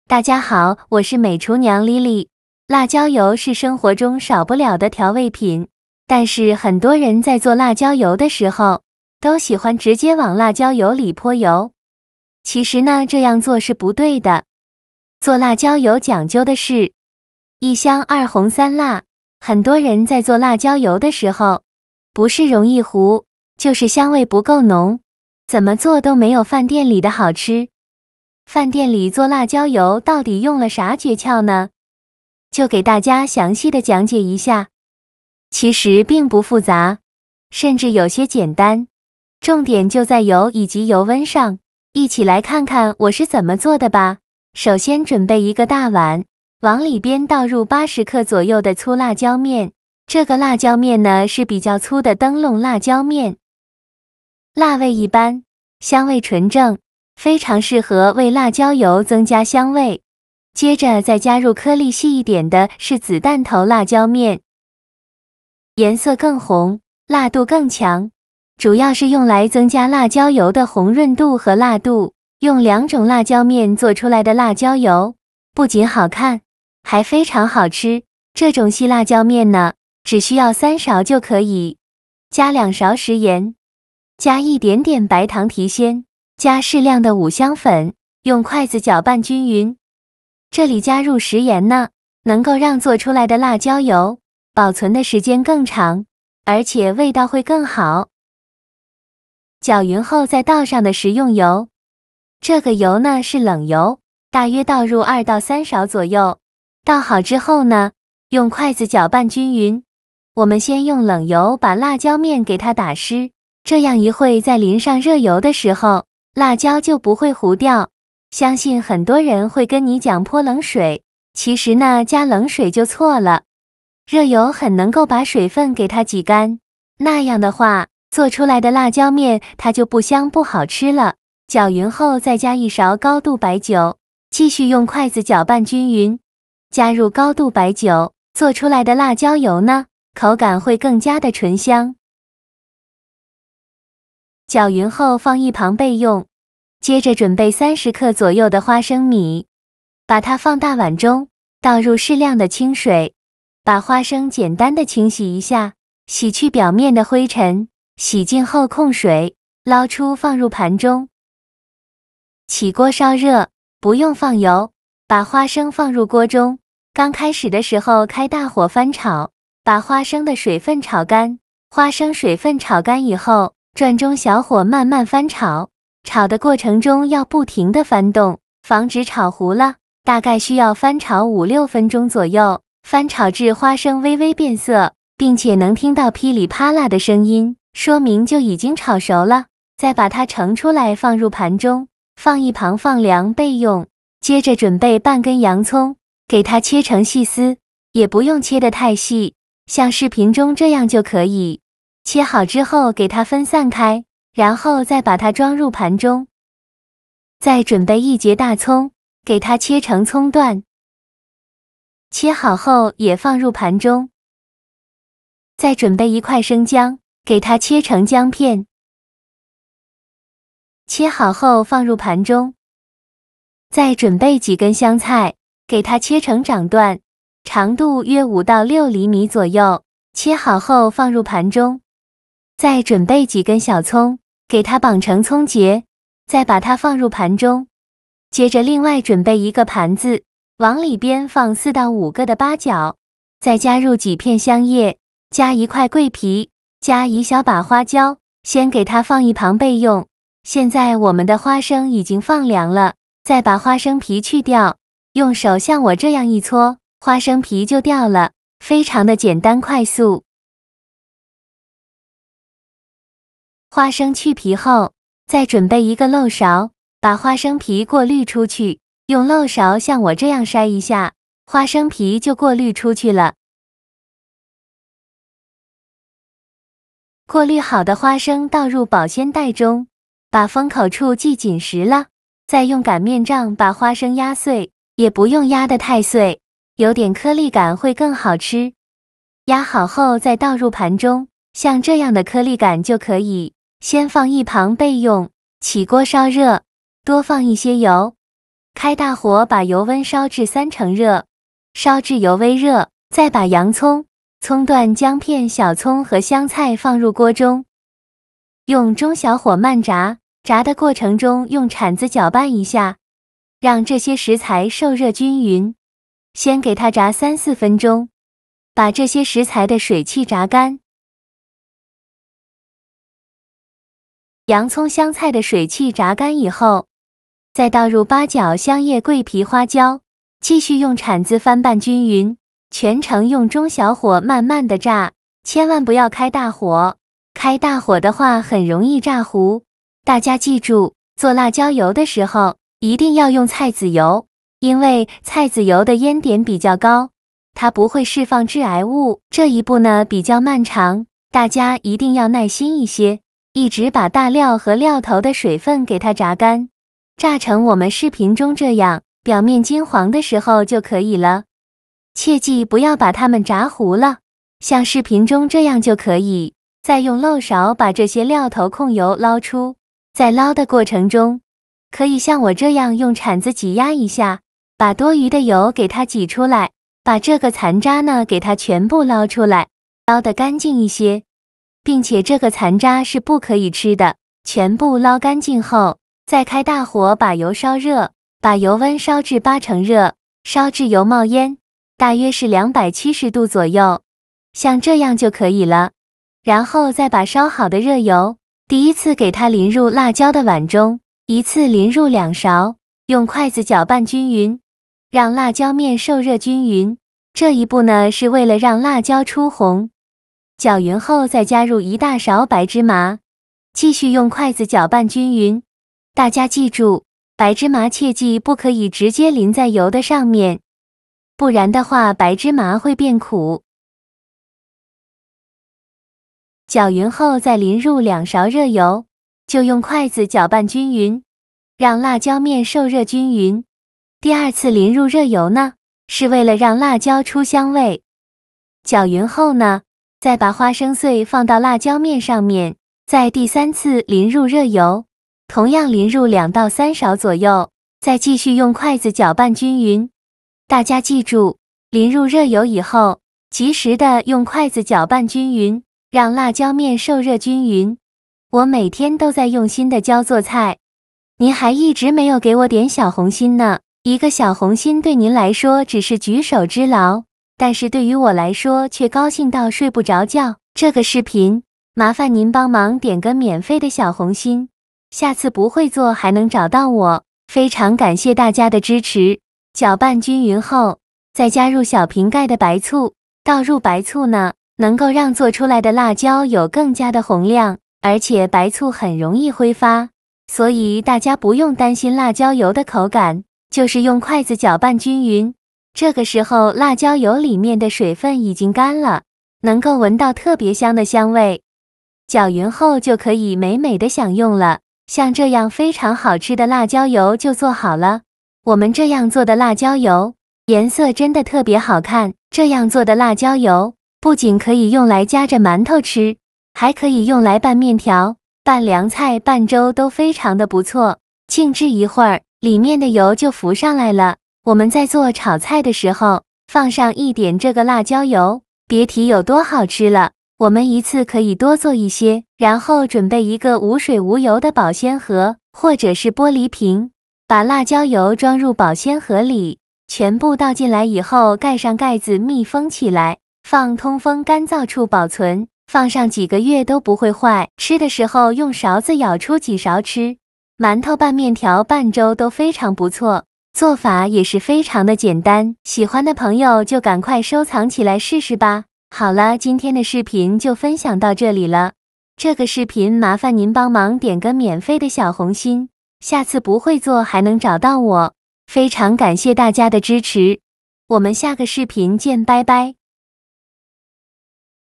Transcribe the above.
大家好，我是美厨娘莉莉。辣椒油是生活中少不了的调味品，但是很多人在做辣椒油的时候，都喜欢直接往辣椒油里泼油。其实呢，这样做是不对的。做辣椒油讲究的是一香二红三辣。很多人在做辣椒油的时候，不是容易糊，就是香味不够浓，怎么做都没有饭店里的好吃。饭店里做辣椒油到底用了啥诀窍呢？就给大家详细的讲解一下。其实并不复杂，甚至有些简单，重点就在油以及油温上。一起来看看我是怎么做的吧。首先准备一个大碗，往里边倒入80克左右的粗辣椒面。这个辣椒面呢是比较粗的灯笼辣椒面，辣味一般，香味纯正，非常适合为辣椒油增加香味。接着再加入颗粒细一点的是子弹头辣椒面，颜色更红，辣度更强，主要是用来增加辣椒油的红润度和辣度。用2种辣椒面做出来的辣椒油，不仅好看，还非常好吃。这种细辣椒面呢，只需要3勺就可以。加2勺食盐，加一点点白糖提鲜，加适量的五香粉，用筷子搅拌均匀。这里加入食盐呢，能够让做出来的辣椒油保存的时间更长，而且味道会更好。搅匀后再倒上的食用油，这个油呢是冷油，大约倒入2到3勺左右。倒好之后呢，用筷子搅拌均匀。我们先用冷油把辣椒面给它打湿，这样一会再淋上热油的时候，辣椒就不会糊掉。相信很多人会跟你讲泼冷水，其实呢加冷水就错了。热油很能够把水分给它挤干，那样的话做出来的辣椒面它就不香不好吃了。搅匀后再加1勺高度白酒，继续用筷子搅拌均匀。加入高度白酒，做出来的辣椒油呢，口感会更加的醇香。搅匀后放一旁备用。接着准备30克左右的花生米，把它放大碗中，倒入适量的清水，把花生简单的清洗一下，洗去表面的灰尘，洗净后控水，捞出放入盘中。起锅烧热，不用放油，把花生放入锅中。刚开始的时候开大火翻炒，把花生的水分炒干。花生水分炒干以后，转中小火慢慢翻炒。炒的过程中要不停的翻动，防止炒糊了。大概需要翻炒5-6分钟左右，翻炒至花生微微变色，并且能听到噼里啪啦的声音，说明就已经炒熟了。再把它盛出来放入盘中，放一旁放凉备用。接着准备半根洋葱，给它切成细丝，也不用切得太细，像视频中这样就可以。切好之后给它分散开，然后再把它装入盘中。再准备1节大葱，给它切成葱段，切好后也放入盘中。再准备1块生姜，给它切成姜片，切好后放入盘中。再准备几根香菜，给它切成掌段，长度约5到6厘米左右，切好后放入盘中。再准备几根小葱，给它绑成葱结，再把它放入盘中。接着另外准备一个盘子，往里边放4到5个的八角，再加入几片香叶，加1块桂皮，加1小把花椒，先给它放一旁备用。现在我们的花生已经放凉了，再把花生皮去掉，用手像我这样一搓，花生皮就掉了，非常的简单快速。花生去皮后，再准备一个漏勺，把花生皮过滤出去，用漏勺像我这样筛一下，花生皮就过滤出去了。过滤好的花生倒入保鲜袋中，把封口处系紧实了，再用擀面杖把花生压碎，也不用压得太碎，有点颗粒感会更好吃。压好后再倒入盘中，像这样的颗粒感就可以。先放一旁备用。起锅烧热，多放一些油，开大火把油温烧至30%热，烧至油微热，再把洋葱、葱段、姜片、小葱和香菜放入锅中，用中小火慢炸，炸的过程中用铲子搅拌一下，让这些食材受热均匀。先给它炸3-4分钟，把这些食材的水汽炸干。洋葱、香菜的水汽炸干以后，再倒入八角、香叶、桂皮、花椒，继续用铲子翻拌均匀，全程用中小火慢慢的炸，千万不要开大火，开大火的话很容易炸糊。大家记住，做辣椒油的时候一定要用菜籽油，因为菜籽油的烟点比较高，它不会释放致癌物。这一步呢比较漫长，大家一定要耐心一些，一直把大料和料头的水分给它炸干，炸成我们视频中这样，表面金黄的时候就可以了。切记不要把它们炸糊了，像视频中这样就可以。再用漏勺把这些料头控油捞出，在捞的过程中，可以像我这样用铲子挤压一下，把多余的油给它挤出来，把这个残渣呢给它全部捞出来，捞得干净一些，并且这个残渣是不可以吃的。全部捞干净后，再开大火把油烧热，把油温烧至80%热，烧至油冒烟，大约是270度左右，像这样就可以了。然后再把烧好的热油，第一次给它淋入辣椒的碗中，一次淋入2勺，用筷子搅拌均匀，让辣椒面受热均匀。这一步呢是为了让辣椒出红。搅匀后再加入1大勺白芝麻，继续用筷子搅拌均匀。大家记住，白芝麻切记不可以直接淋在油的上面，不然的话白芝麻会变苦。搅匀后再淋入2勺热油，就用筷子搅拌均匀，让辣椒面受热均匀。第二次淋入热油呢，是为了让辣椒出香味。搅匀后呢，再把花生碎放到辣椒面上面，在第3次淋入热油，同样淋入2到3勺左右，再继续用筷子搅拌均匀。大家记住，淋入热油以后，及时的用筷子搅拌均匀，让辣椒面受热均匀。我每天都在用心的教做菜，您还一直没有给我点小红心呢。一个小红心对您来说只是举手之劳，但是对于我来说却高兴到睡不着觉。这个视频麻烦您帮忙点个免费的小红心，下次不会做还能找到我。非常感谢大家的支持。搅拌均匀后，再加入小瓶盖的白醋，倒入白醋呢，能够让做出来的辣椒有更加的红亮，而且白醋很容易挥发，所以大家不用担心辣椒油的口感，就是用筷子搅拌均匀。这个时候辣椒油里面的水分已经干了，能够闻到特别香的香味。搅匀后就可以美美的享用了。像这样非常好吃的辣椒油就做好了。我们这样做的辣椒油颜色真的特别好看。这样做的辣椒油不仅可以用来夹着馒头吃，还可以用来拌面条、拌凉菜、拌粥都非常的不错。静置一会儿，里面的油就浮上来了。我们在做炒菜的时候放上一点这个辣椒油，别提有多好吃了。我们一次可以多做一些，然后准备一个无水无油的保鲜盒或者是玻璃瓶，把辣椒油装入保鲜盒里，全部倒进来以后盖上盖子密封起来，放通风干燥处保存，放上几个月都不会坏。吃的时候用勺子舀出几勺吃，馒头拌面条拌粥都非常不错，做法也是非常的简单。喜欢的朋友就赶快收藏起来试试吧。好了，今天的视频就分享到这里了。这个视频麻烦您帮忙点个免费的小红心，下次不会做还能找到我。非常感谢大家的支持，我们下个视频见，拜拜。